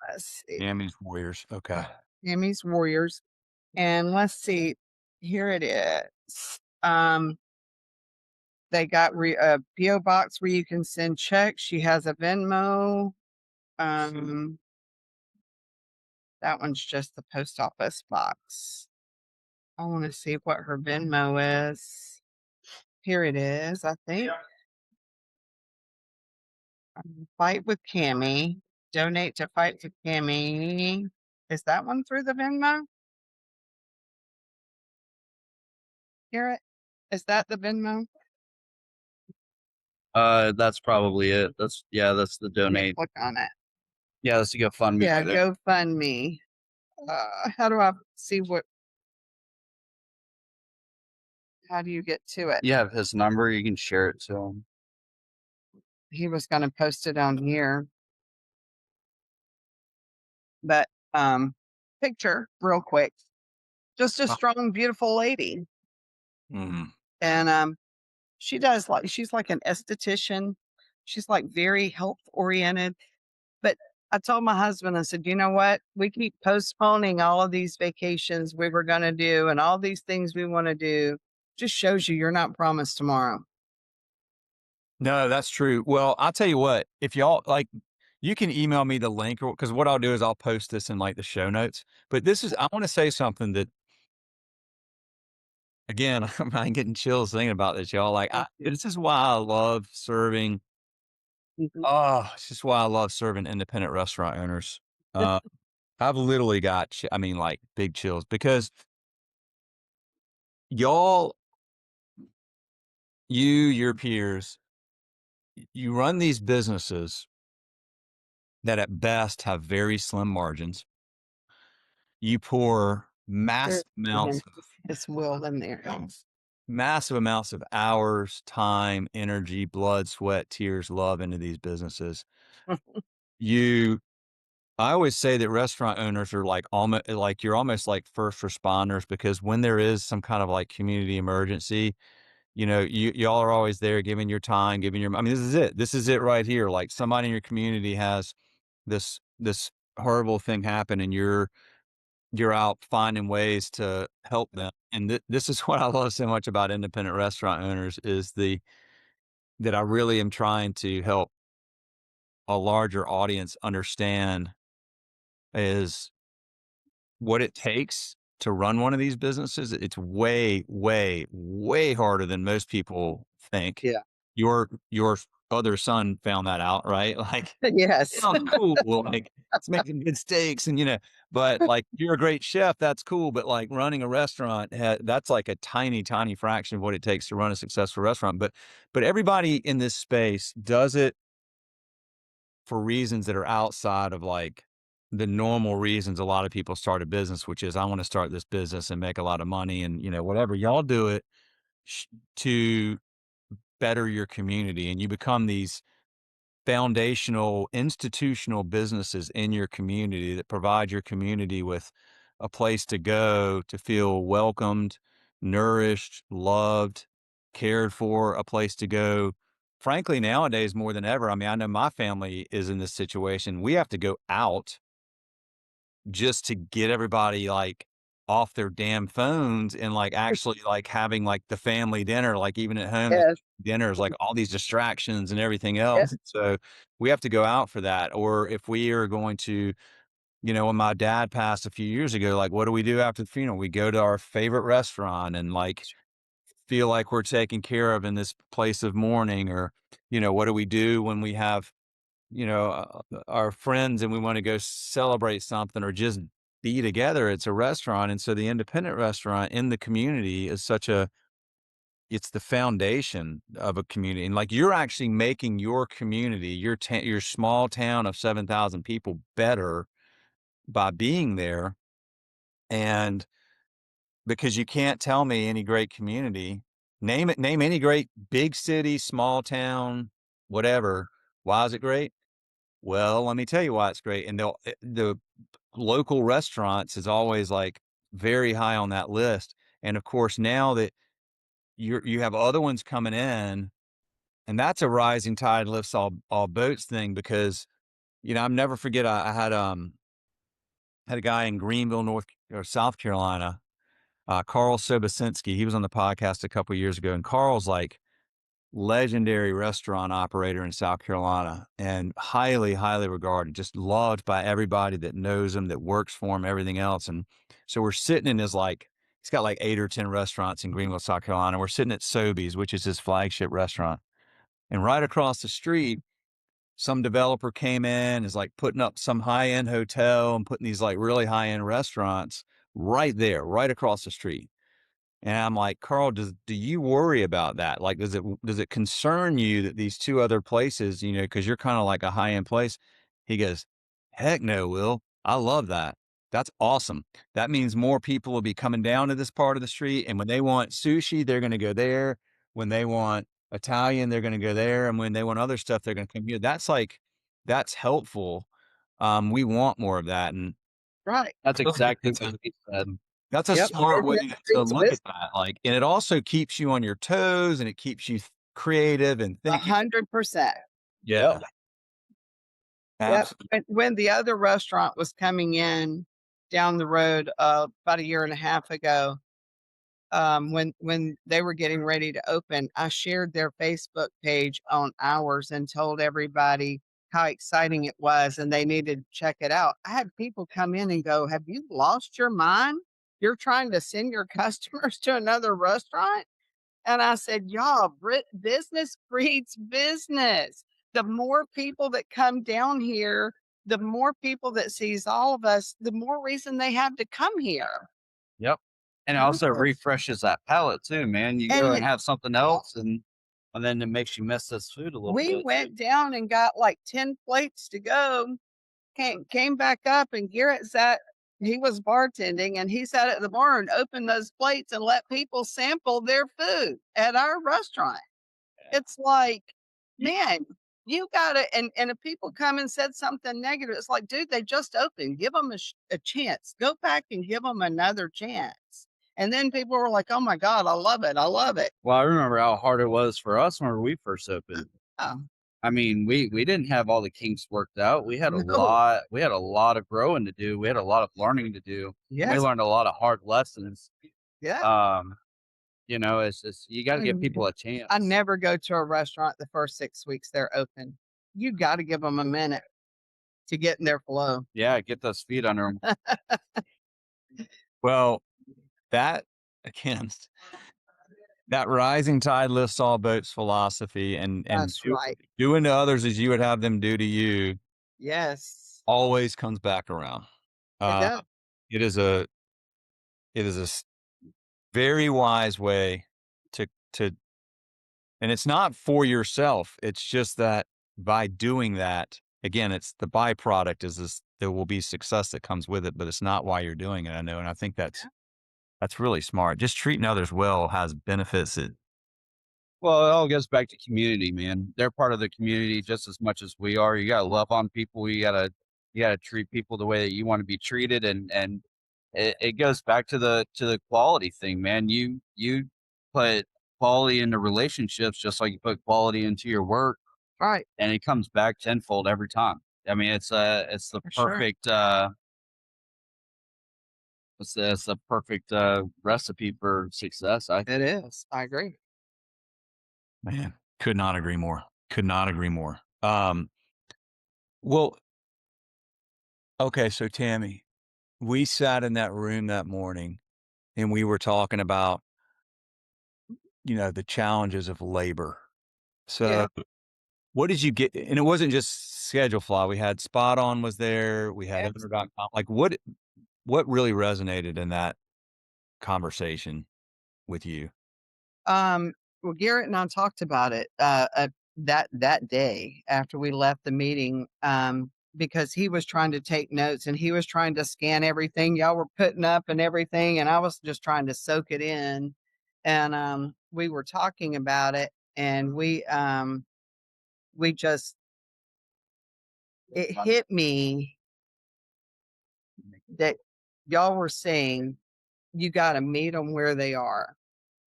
Let's see. Cammie's Warriors. Okay. Cammie's Warriors. And let's see. Here it is. They got a PO box where you can send checks. She has a Venmo. That one's just the post office box. I want to see what her Venmo is. Here it is, I think. Fight with Cammie. Donate to Fight with Cammie. Is that one through the Venmo? Garrett? Is that the Venmo? That's probably it. That's the Let me donate. click on it. Yeah, that's the GoFundMe. Yeah, right there. GoFundMe. How do I see how do you get to it? You have his number. You can share it to him. He was going to post it on here. But um, picture real quick. Just a strong, beautiful lady. Mhm. And she's like an esthetician. She's like very health oriented. But I told my husband, I said, you know what? We keep postponing all of these vacations we were going to do and all these things we want to do. Just shows you you're not promised tomorrow. No, that's true. Well, I'll tell you what, if y'all like, you can email me the link or because what I'll do is I'll post this in like the show notes. But this is, I want to say something that, again, I'm getting chills thinking about this, y'all. Like, this is why I love serving. Mhm. Oh, it's just why I love serving independent restaurant owners. Uh, I've literally got, I mean, like big chills because y'all, your peers, you run these businesses that at best have very slim margins. You pour There's amounts his will in there. massive amounts of hours, time, energy, blood, sweat, tears, love into these businesses. You I always say that restaurant owners are like almost like you're almost like first responders because when there is some kind of like community emergency, y'all are always there giving your time, giving your I mean, this is it. This is it right here. Like somebody in your community has this horrible thing happen and you're out finding ways to help them. And this is what I love so much about independent restaurant owners is that I really am trying to help a larger audience understand is what it takes to run one of these businesses. It's way, way, way harder than most people think. Yeah. Your other son found that out, right? Like Yes. sounds cool. Like it's making good steaks and but like you're a great chef, that's cool. But like running a restaurant, that's like a tiny, tiny fraction of what it takes to run a successful restaurant. But everybody in this space does it for reasons that are outside of like the normal reasons a lot of people start a business, which is I want to start this business and make a lot of money and whatever. Y'all do it sh- to better your community and you become these foundational institutional businesses in your community that provide your community with a place to go to feel welcomed, nourished, loved, cared for, a place to go. Frankly, nowadays more than ever, I mean, I know my family is in this situation. We have to go out just to get everybody like off their damn phones and like actually like having like the family dinner, like even at home, the Yes. dinners, like all these distractions and everything Yes. else. So we have to go out for that. Or if we are going to, when my dad passed a few years ago, like what do we do after the funeral? We go to our favorite restaurant and like feel like we're taken care of in this place of mourning. Or, what do we do when we have our friends and we want to go celebrate something or just be together? It's a restaurant. And so the independent restaurant in the community is it's the foundation of a community. And like you're actually making your community, your small town of 7,000 people better by being there. And because you can't tell me any great community, name any great big city, small town, whatever. Why is it great? Well, let me tell you why it's great. And the local restaurants is always like very high on that list. And of course, now that you have other ones coming in, and that's a rising tide lifts all boats thing because I'm never forget I had a guy in Greenville, North or South Carolina, Carl Sobosinski. He was on the podcast a couple years ago, and Carl's like legendary restaurant operator in South Carolina and highly, highly regarded, just loved by everybody that knows him, that works for him, everything else. And so we're sitting in his he's got like 8 or 10 restaurants in Greenville, South Carolina. We're sitting at Sobeys, which is his flagship restaurant. And right across the street, some developer came in, is like putting up some high end hotel and putting these like really high end restaurants right there, right across the street. And I'm like, Carl, do you worry about that? Like, does it concern you that these 2 other places, because you're kind of like a high end place? He goes, heck no, Will. I love that. That's awesome. That means more people will be coming down to this part of the street. And when they want sushi, they're going to go there. When they want Italian, they're going to go there. And when they want other stuff, they're going to come here. That's helpful. We want more of that. Right. That's exactly what he said. That's a Yep. smart way Business to breeds look at wisdom. that. Like, and it also keeps you on your toes and it keeps you creative and thinking. 100%. Yeah, Yep. Yep. absolutely. When the other restaurant was coming in down the road about a year and a half ago, when they were getting ready to open, I shared their Facebook page on ours and told everybody how exciting it was and they needed to check it out. I had people come in and go, "Have you lost your mind? You're trying to send your customers to another restaurant?" And I said, "Y'all, business breeds business. The more people that come down here, the more people that sees all of us, the more reason they have to come here." Yep. And it also refreshes that palate too, man. You go And and have something else and then it makes you miss this food a little we bit. went down and got like 10 plates to go. Came back up and Garrett sat, he was bartending and he sat at the bar and opened those plates and let people sample their food at our restaurant. It's like, man, you gotta, and if people come and said something negative, it's like, dude, they just opened. Give them a chance. Go back and give them another chance. And then people were like, "Oh my God, I love it. I love it." Well, I remember how hard it was for us when we first opened. Oh, I mean, we didn't have all the kinks worked out. We had no. we had a lot of growing to do. We had a lot of learning to do. We Yes. learned a lot of hard lessons. Yeah. You know, it's you got to give people a chance. I never go to a restaurant the first 6 weeks they're open. You got to give them a minute to get in their flow. Yeah, get those feet under them. Well, that again, that rising tide lifts all boats philosophy and That's right. doing to others as you would have them do to you Yes. always comes back around. It Uh, does. it is a very wise way to and it's not for yourself. It's just that by doing that, again, it's the byproduct is this there will be success that comes with it, but it's not why you're doing it. I know. And I think that's really smart. Just treating others well has benefits that Well, it all goes back to community, man. They're part of the community just as much as we are. You gotta love on people. You gotta treat people the way that you want to be treated, and it goes back to the quality thing, man. You put quality into relationships just like you put quality into your work, Right. and it comes back tenfold every time. I mean, it's the For sure. perfect it's the perfect recipe for success. I It is. I agree. man, could not agree more. Could not agree more. Well, okay, so Tammy, we sat in that room that morning and we were talking about, the challenges of labor. Yeah. So what did you get? And it wasn't just schedule fly. We had Spot On was there. We had Yes. Owner.com. Like what really resonated in that conversation with you? Well, Garrett and I talked about it that day after we left the meeting, because he was trying to take notes and he was trying to scan everything y'all were putting up and everything, and I was just trying to soak it in. And we were talking about it, and we just it hit me that y'all were saying you got to meet them where they are.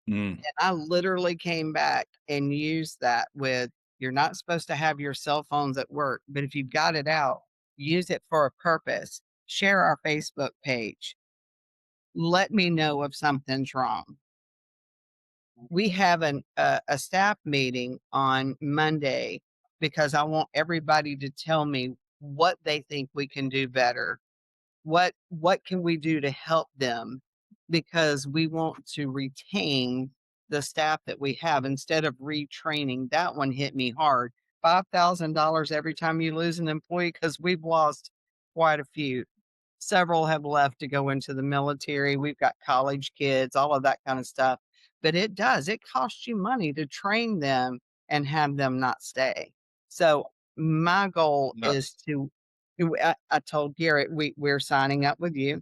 Mm, And I literally came back and used that with, you're not supposed to have your cell phones at work, but if you've got it out, use it for a purpose. Share our Facebook page. Let me know if something's wrong. We have a staff meeting on Monday because I want everybody to tell me what they think we can do better. What can we do to help them, because we want to retain the staff that we have instead of retraining. That one hit me hard. $5,000 every time you lose an employee, because we've lost quite a few. Several have left to go into the military. We've got college kids, all of that kind of stuff. But it costs you money to train them and have them not stay. So my goal no. is I told Garrett we're signing up with you.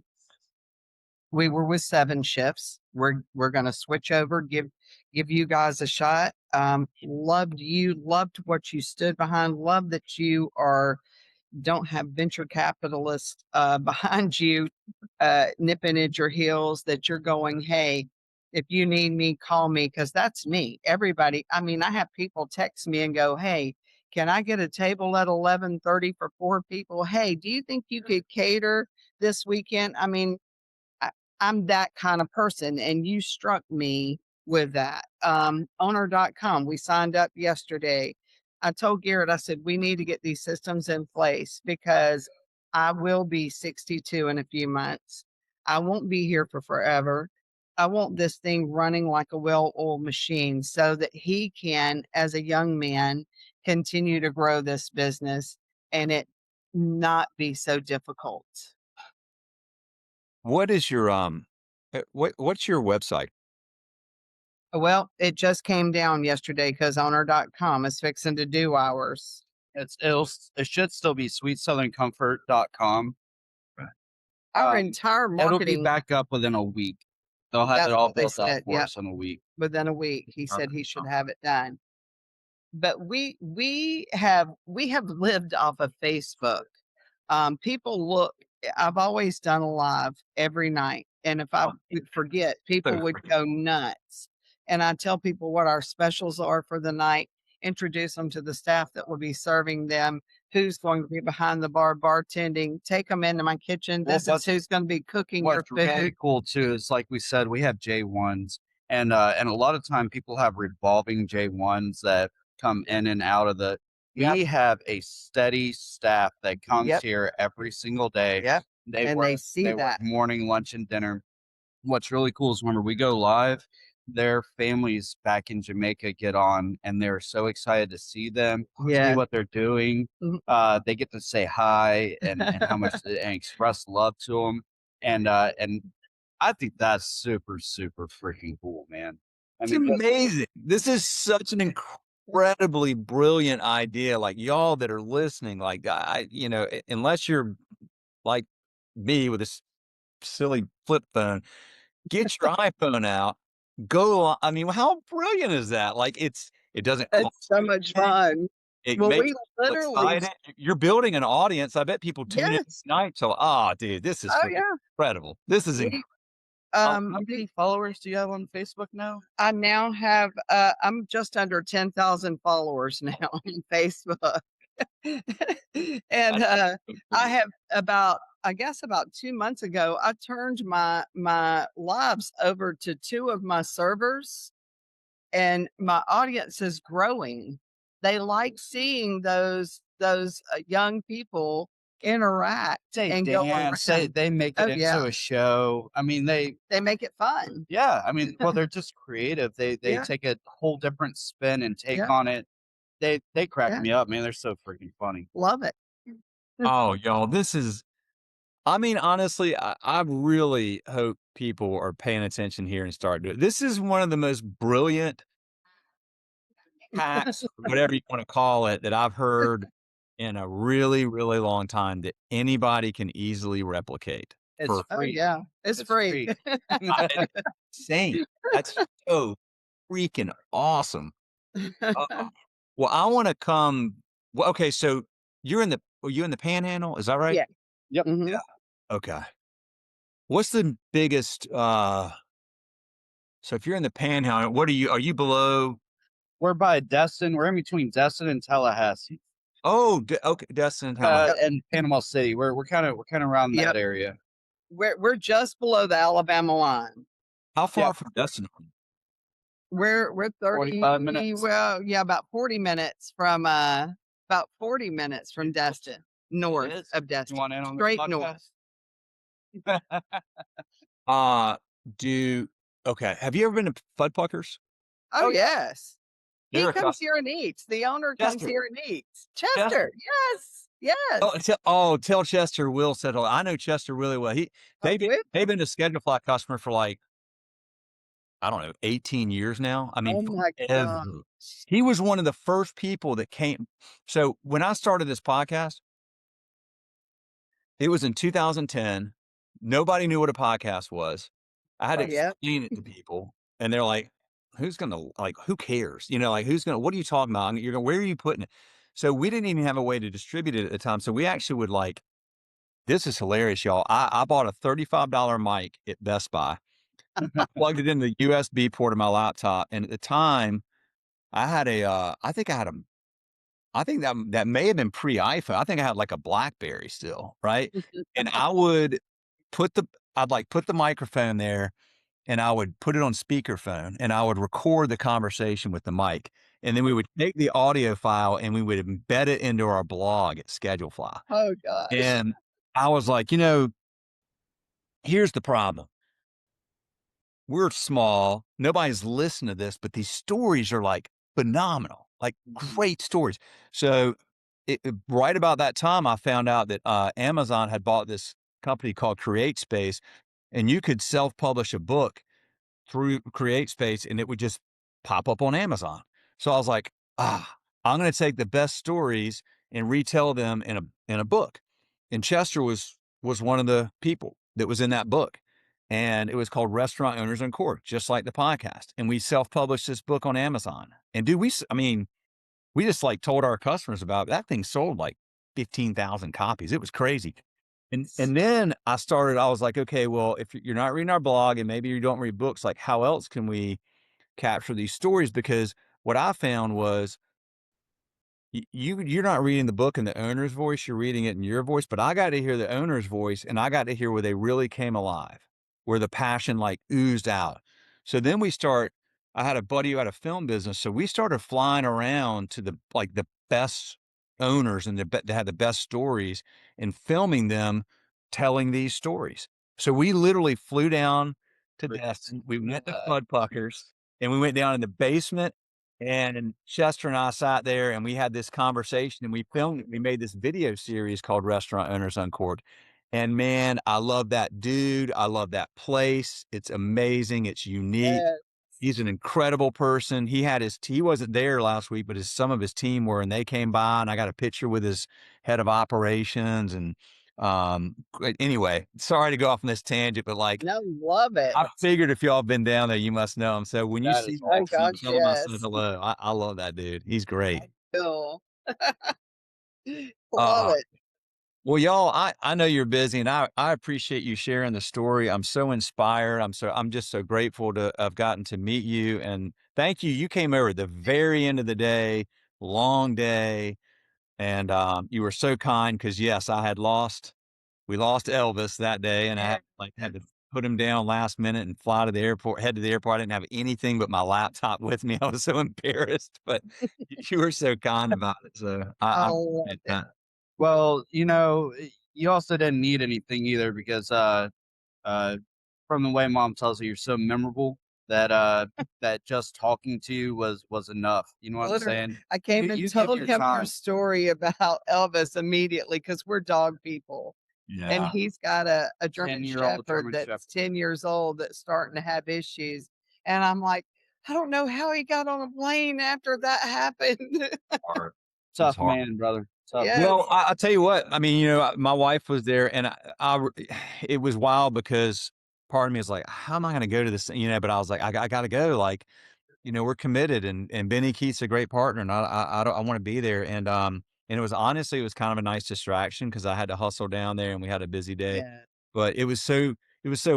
We were with 7 shifts. We're going to switch over, give you guys a shot. Loved what you stood behind. Love that you are don't have venture capitalists behind you nipping at your heels, that you're going, hey, if you need me, call me, because that's me. Everybody, I mean, I have people text me and go, hey, can I get a table at 11:30 for 4 people? Hey, do you think you could cater this weekend? I mean, I, I'm that kind of person, and you struck me with that. Owner.com, we signed up yesterday. I told Garrett, I said, we need to get these systems in place because I will be 62 in a few months. I won't be here for forever. I want this thing running like a well-oiled machine so that he can, as a young man, continue to grow this business and it not be so difficult. What is your what's your website? Well, it just came down yesterday because owner.com is fixing to do ours. It should still be sweetsouthern.comfort.com. Our entire It'll be marketing, back up within a week. They'll have that's it all what they built out said. for Yep. us in a week. Within a week, he said he should have it done. But we have lived off of Facebook. People look. I've always done a live every night, and if I would forget, people would go nuts. And I tell people what our specials are for the night, introduce them to the staff that will be serving them, who's going to be behind the bar bartending, take them into my kitchen. Well, This is who's going to be cooking your What's food. really cool too is, like we said, we have J1s, and a lot of time people have revolving J1s that come in and out of the. Yep. We have a steady staff that comes Yep. here every single day. Yep. They And work, they see work that. morning, lunch, and dinner. What's really cool is whenever we go live, their families back in Jamaica get on, and they're so excited to see them, see Yeah. what they're doing. Mhm. They get to say hi and how much and express love to them, and I think that's super super freaking cool, man. I It's mean, amazing. This is such an incredibly brilliant idea. Like y'all that are listening, like unless you're like me with this silly flip phone, get your iPhone out. I mean, how brilliant is that? Like it doesn't It's cost so much anything. fun. It Well, makes we people literally, excited. You're building an audience. I bet people tune in yes. tonight. So, dude, this is Oh freaking yeah. incredible. This is We, how um, many followers do you have on Facebook now? I now have, I'm just under 10,000 followers now on Facebook. And I have I guess about 2 months ago, I turned my lives over to two of my servers, and my audience is growing. They like seeing those young people interact They and go dance. around. They make it Oh yeah, into a show. I mean, they make it fun. yeah. I mean, well, they're just creative. They Yeah, take a whole different spin and take yeah, on it. They crack yeah. me up, man. They're so freaking funny. Love it. Oh, y'all, I mean, honestly, I really hope people are paying attention here and start doing it. This is one of the most brilliant hacks, or whatever you want to call it, that I've heard in a really, really long time that anybody can easily replicate. It's For Oh free. yeah, it's free. it's insane. That's so freaking awesome. Well, I want to come. Well, okay, so are you in the Panhandle? Is that right? Yeah. Yep. Mhm. Yeah. Okay. What's the biggest? So if you're in the Panhandle, are you below? We're by Destin. We're in between Destin and Tallahassee, Oh, okay, Destin, Tallahassee. and Panama City. We're kind of around Yep. that area. We're just below the Alabama line. How far Yep. from Destin? We're 45 minutes. Well, yeah, about 40 minutes from Destin, north is. of You Destin, want in on the straight north. podcast? Uh, do okay. Have you ever been to Fuddpuckers? Oh, Oh, yeah. yes. He They're a comes cus- here and eats. The owner comes Chester. here and eats. Chester, yes, yes. Tell Chester Will said hello. I know Chester really well. They've been a Schedule Fly customer for like, I don't know, 18 years now. I mean, Oh my forever. God. He was one of the first people that came. So when I started this podcast, it was in 2010. Nobody knew what a podcast was. I had to Oh, yeah. explain it to people, and they're like, who cares? Like, what are you talking about? You're going, where are you putting it? So we didn't even have a way to distribute it at the time. So we actually would like, this is hilarious, y'all. I bought a $35 mic at Best Buy, plugged it in the USB port of my laptop. And at the time I had I think I had I think that may have been pre-iPhone. I think I had like a BlackBerry still, right? And I would put the I'd like put the microphone there and I would put it on speakerphone and I would record the conversation with the mic. And then we would take the audio file and we would embed it into our blog at Schedulefly. Oh gosh. And I was like, here's the problem. We're small. Nobody's listened to this, but these stories are like phenomenal, like great stories. So right about that time, I found out that Amazon had bought this company called Create Space, and you could self-publish a book through Create Space, and it would just pop up on Amazon. So I was like, I'm going to take the best stories and retell them in a book. And Chester was one of the people that was in that book, and it was called Restaurant Owners Uncorked, just like the podcast. And we self-published this book on Amazon. And dude, I mean, we just like told our customers about it. That thing sold like 15,000 copies. It was crazy. And then I was like, okay, well, if you're not reading our blog and maybe you don't read books, like how else can we capture these stories? Because what I found was you're not reading the book in the owner's voice, you're reading it in your voice, but I got to hear the owner's voice and I got to hear where they really came alive, where the passion like oozed out. So then I had a buddy who had a film business. So we started flying around to the best owners and that had the best stories and filming them telling these stories. So we literally flew down to Destin. We went to Fuddpuckers and we went down in the basement and Chester and I sat there and we had this conversation and we filmed it. We made this video series called Restaurant Owners Uncorked. And man, I love that dude. I love that place. It's amazing. It's unique. Yes. He's an incredible person. He wasn't there last week, but some of his team were, and they came by and I got a picture with his head of operations. And anyway, sorry to go off on this tangent, but like, No, love it. I figured if y'all been down there, you must know him. So when you That see is him, Oh gosh, tell him I said yes. hello. I love that dude. He's great. Cool. Love Uh, it. well, y'all, I know you're busy and I appreciate you sharing the story. I'm so inspired. I'm just so grateful to have gotten to meet you and thank you. You came over at the very end of the day, long day. And, you were so kind because yes, we lost Elvis that day and I had to put him down last minute and head to the airport. I didn't have anything but my laptop with me. I was so embarrassed, but you were so kind about it. So I Oh, appreciate that. Well, you also didn't need anything either because from the way mom tells you, you're so memorable that just talking to you was enough. You know what I'm literally, saying? I came You and give told your him our time. story about Elvis immediately because we're dog people. And Yeah. he's got a German 10-year-old Shepherd German that's Shepherd. 10 years old that's starting to have issues. And I'm like, I don't know how he got on a plane after that happened. Hard. It's Tough hard. man, brother. Tough. Yes. Well, I'll tell you what, I mean, my wife was there and it was wild because part of me is like, how am I going to go to this? But I was like, I got to go. Like, we're committed and Benny Keith's a great partner and I want to be there. And it was honestly, it was kind of a nice distraction because I had to hustle down there and we had a busy day, Yeah. but it was so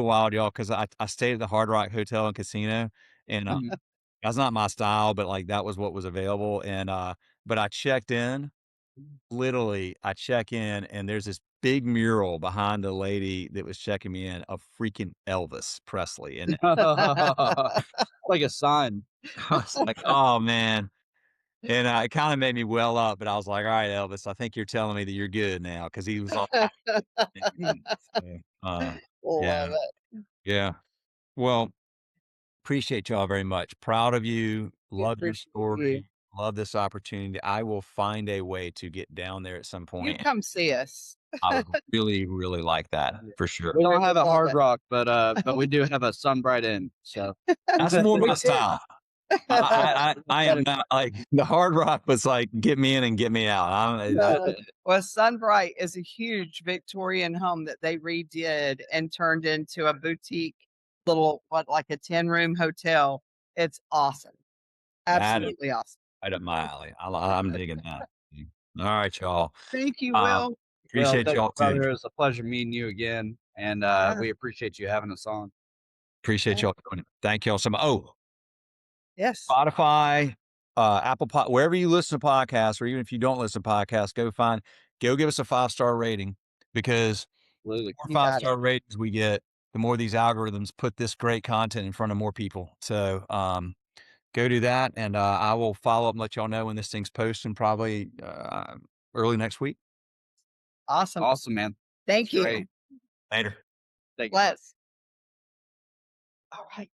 wild, y'all. Cause I stayed at the Hard Rock Hotel and Casino and, Mhm. that's not my style, but like that was what was available. And, but I checked in. Literally, I check in and there's this big mural behind the lady that was checking me in of freaking Elvis Presley. And Like a sign. I was like, oh man. And it kind of made me well up, but I was like, all right, Elvis, I think you're telling me that you're good now. Cause he was all, so, Love yeah, it. yeah. Well, appreciate y'all very much. Proud of you. We Love your appreciate you. story. Love this opportunity. I will find a way to get down there at some You point. come see us. I would really, really like that for sure. We don't We have a love Hard it. Rock, but we do have a Sunbright Inn. So That's more We my do. style. I am not like the Hard Rock was like get me in and get me out. Well, Sunbright is a huge Victorian home that they redid and turned into a boutique little, like a 10-room hotel. It's awesome. That is Absolutely awesome. right up my alley. I'm digging that. All right, y'all. Thank you, Uh, Will. Well, appreciate thank y'all you, too. brother. It was a pleasure meeting you again, and Yeah. we appreciate you having us on. Appreciate Yeah. y'all doing it. Thank y'all so much. Oh, Yes. Spotify, Apple Pod, wherever you listen to podcasts, or even if you don't listen to podcasts, go give us a 5-star rating, because Absolutely. the more You five got it. star ratings we get, the more these algorithms put this great content in front of more people. So go do that, and I will follow up and let y'all know when this thing's posting, probably early next week. Awesome. Awesome, man. Thank you. Great. Later. Thank you. Let's. All right.